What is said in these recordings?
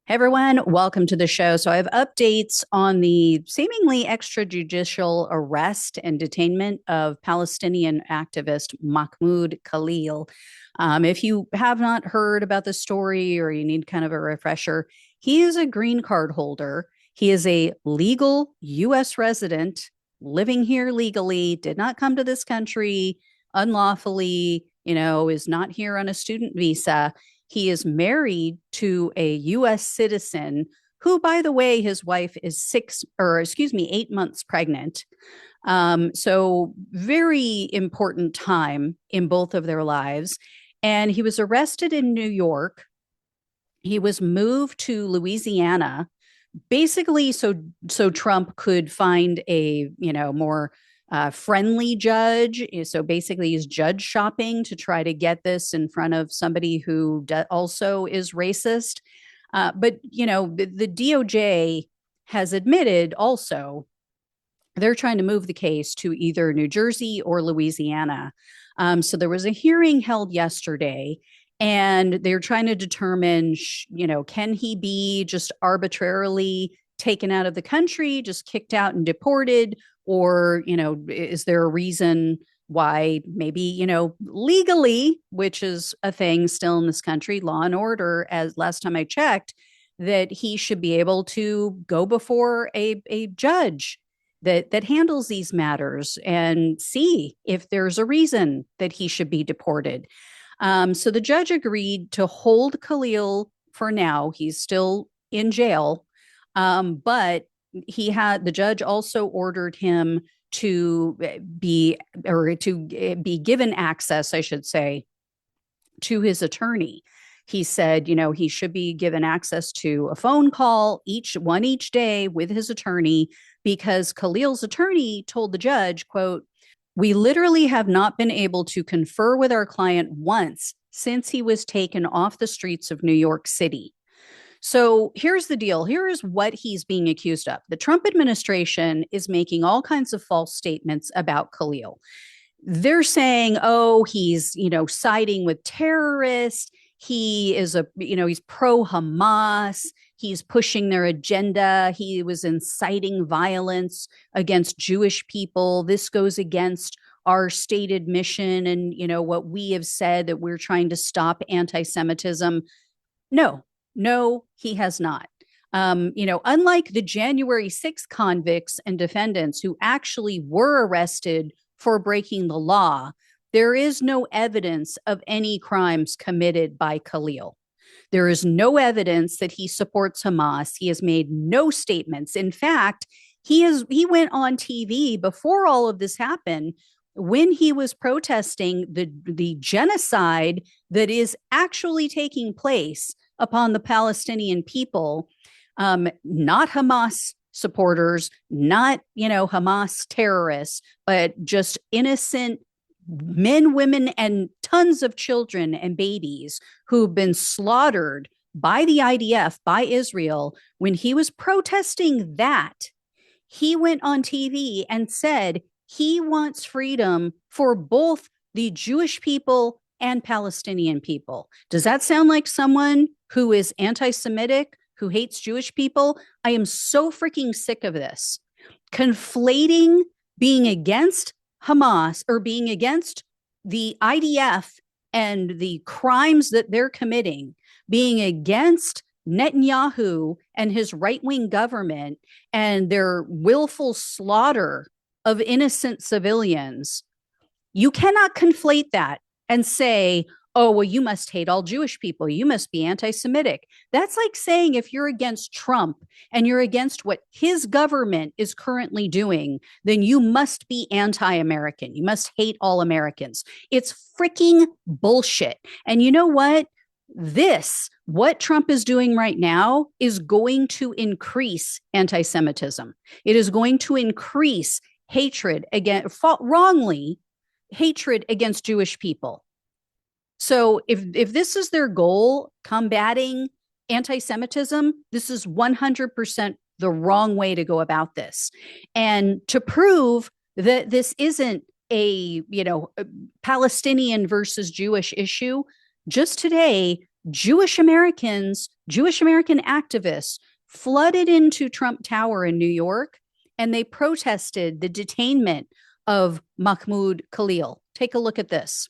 Hey everyone, welcome to the show. So I have updates on the seemingly extrajudicial arrest and detainment of Palestinian activist Mahmoud Khalil. If you have not heard about this story or you need kind of a refresher, he is a green card holder. He is a legal U.S. resident living here legally, did not come to this country unlawfully, is not here on a student visa. He is married to a U.S. citizen who, by the way, his wife is 8 months pregnant. So very important time in both of their lives. And he was arrested in New York. He was moved to Louisiana, basically so Trump could find a more friendly judge. So basically, he's judge shopping to try to get this in front of somebody who also is racist. But the DOJ has admitted also they're trying to move the case to either New Jersey or Louisiana. So there was a hearing held yesterday, and they're trying to determine, can he be just arbitrarily taken out of the country, just kicked out and deported, or is there a reason why maybe legally, which is a thing still in this country, law and order, as last time I checked, that he should be able to go before a judge that handles these matters and see if there's a reason that he should be deported. So the judge agreed to hold Khalil for now. He's still in jail, but the judge also ordered him to be given access, I should say, to his attorney. He said, he should be given access to a phone call each day with his attorney, because Khalil's attorney told the judge, quote, "We literally have not been able to confer with our client once since he was taken off the streets of New York City." So here's the deal. Here is what he's being accused of. The Trump administration is making all kinds of false statements about Khalil. They're saying, oh, he's, siding with terrorists. He is he's pro Hamas. He's pushing their agenda. He was inciting violence against Jewish people. This goes against our stated mission and, what we have said, that we're trying to stop anti-Semitism. No, he has not. Unlike the January 6th convicts and defendants who actually were arrested for breaking the law, there is no evidence of any crimes committed by Khalil. There is no evidence that he supports Hamas. He has made no statements. In fact, he went on TV before all of this happened, when he was protesting the genocide that is actually taking place upon the Palestinian people, not Hamas supporters, not, Hamas terrorists, but just innocent men, women, and tons of children and babies who've been slaughtered by the IDF, by Israel. When he was protesting that, he went on TV and said he wants freedom for both the Jewish people and Palestinian people. Does that sound like someone who is anti-Semitic, who hates Jewish people? I am so freaking sick of this. Conflating being against Hamas or being against the IDF and the crimes that they're committing, being against Netanyahu and his right-wing government and their willful slaughter of innocent civilians. You cannot conflate that and say, oh, well, you must hate all Jewish people. You must be anti-Semitic. That's like saying if you're against Trump and you're against what his government is currently doing, then you must be anti-American. You must hate all Americans. It's freaking bullshit. And you know what? What Trump is doing right now is going to increase anti-Semitism. It is going to increase hatred wrongly hatred against Jewish people. So if this is their goal, combating anti-Semitism, this is 100% the wrong way to go about this. And to prove that this isn't a Palestinian versus Jewish issue, just today, Jewish Americans, Jewish American activists flooded into Trump Tower in New York, and they protested the detainment of Mahmoud Khalil. Take a look at this.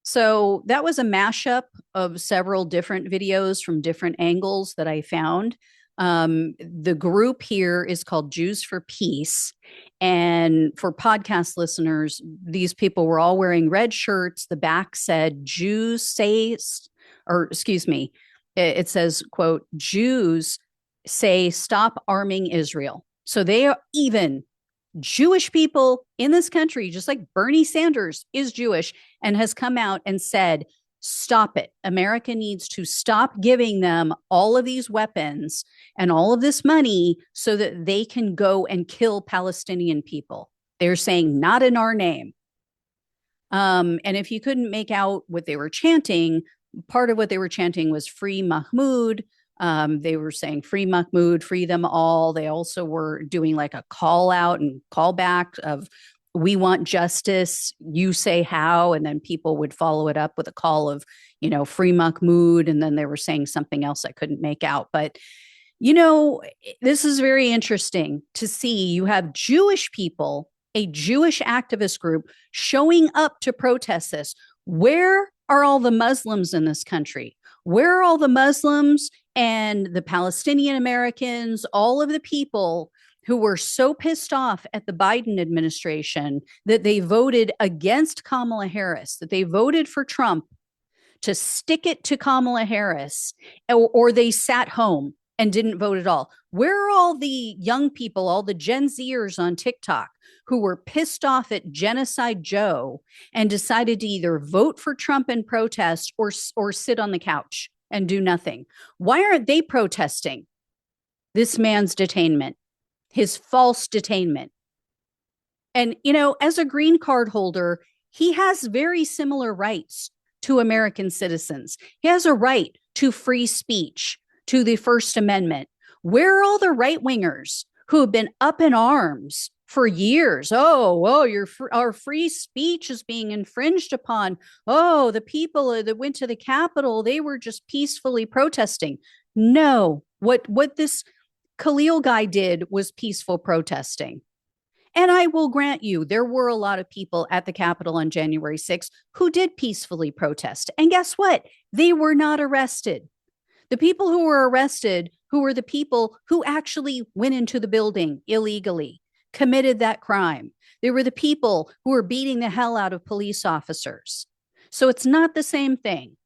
So that was a mashup of several different videos from different angles that I found. The group here is called Jews for Peace. And for podcast listeners, these people were all wearing red shirts. The back said, Jews say, or excuse me, it says, quote, Jews say stop arming Israel. So they are even Jewish people in this country, just like Bernie Sanders is Jewish and has come out and said, stop it. America needs to stop giving them all of these weapons and all of this money so that they can go and kill Palestinian people. They're saying, not in our name. And if you couldn't make out what they were chanting, part of what they were chanting was free Mahmoud. They were saying free Mahmoud, free them all. They also were doing like a call out and call back of we want justice, you say how, and then people would follow it up with a call of, you know, free Mahmoud, and then they were saying something else I couldn't make out. But, you know, this is very interesting to see. You have Jewish people, a Jewish activist group showing up to protest this. Where are all the Muslims in this country? Where are all the Muslims and the Palestinian Americans, all of the people who were so pissed off at the Biden administration that they voted against Kamala Harris, that they voted for Trump to stick it to Kamala Harris, or they sat home and didn't vote at all? Where are all the young people, all the Gen Zers on TikTok who were pissed off at Genocide Joe and decided to either vote for Trump in protest or sit on the couch and do nothing? Why aren't they protesting this man's detainment, his false detainment? And, you know, as a green card holder, he has very similar rights to American citizens. He has a right to free speech, to the First Amendment. Where are all the right wingers who have been up in arms for years? Our free speech is being infringed upon. Oh, the people that went to the Capitol, they were just peacefully protesting. No, what this Khalil guy did was peaceful protesting. And I will grant you, there were a lot of people at the Capitol on January 6th who did peacefully protest. And guess what? They were not arrested. The people who were arrested, who were the people who actually went into the building illegally, committed that crime. They were the people who were beating the hell out of police officers. So it's not the same thing.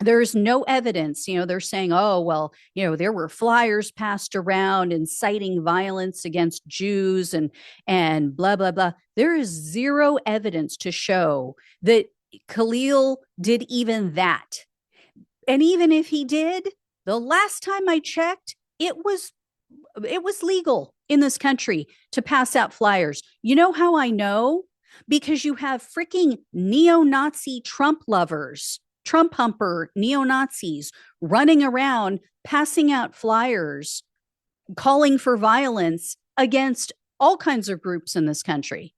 There's no evidence, you know, they're saying, oh, well, you know, there were flyers passed around inciting violence against Jews and blah, blah, blah. There is zero evidence to show that Khalil did even that. And even if he did, the last time I checked, it was legal in this country to pass out flyers. You know how I know? Because you have freaking neo-Nazi Trump lovers, Trump humper neo-Nazis running around passing out flyers, calling for violence against all kinds of groups in this country,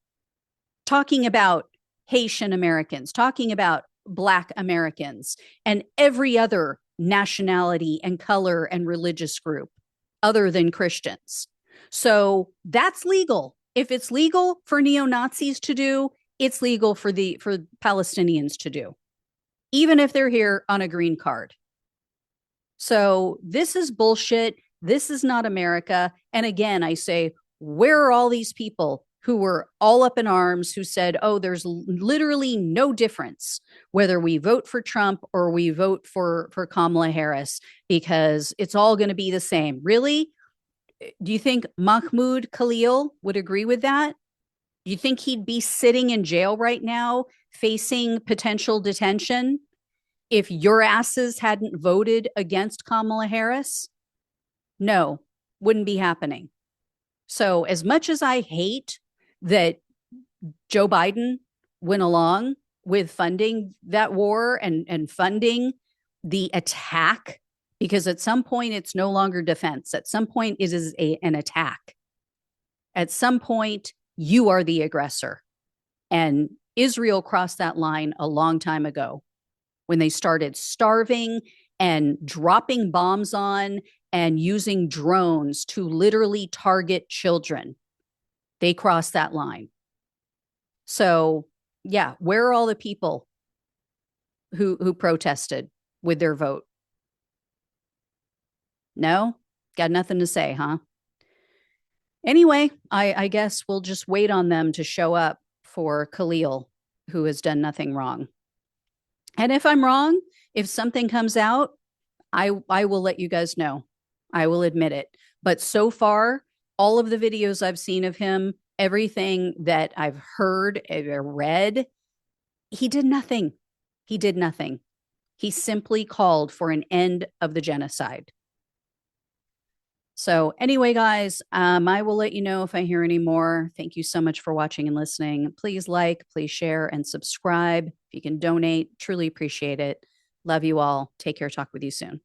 talking about Haitian Americans, talking about Black Americans, and every other nationality and color and religious group other than Christians. So that's legal. If it's legal for neo-Nazis to do, it's legal for Palestinians to do, even if they're here on a green card. So this is bullshit. This is not America. And again, I say, where are all these people who were all up in arms, who said, oh, there's literally no difference whether we vote for Trump or we vote for Kamala Harris because it's all going to be the same. Really? Do you think Mahmoud Khalil would agree with that? Do you think he'd be sitting in jail right now facing potential detention if your asses hadn't voted against Kamala Harris? No, wouldn't be happening. So, as much as I hate that Joe Biden went along with funding that war and funding the attack, because at some point it's no longer defense. At some point it is an attack. At some point, you are the aggressor. And Israel crossed that line a long time ago when they started starving and dropping bombs on and using drones to literally target children. They crossed that line. So, yeah, where are all the people who protested with their vote? No? Got nothing to say, huh? Anyway, I guess we'll just wait on them to show up for Khalil, who has done nothing wrong. And if I'm wrong, if something comes out, I will let you guys know. I will admit it. But so far, all of the videos I've seen of him, everything that I've heard or read, he did nothing. He did nothing. He simply called for an end of the genocide. So anyway, guys, I will let you know if I hear any more. Thank you so much for watching and listening. Please like, please share, and subscribe. If you can donate, truly appreciate it. Love you all. Take care. Talk with you soon.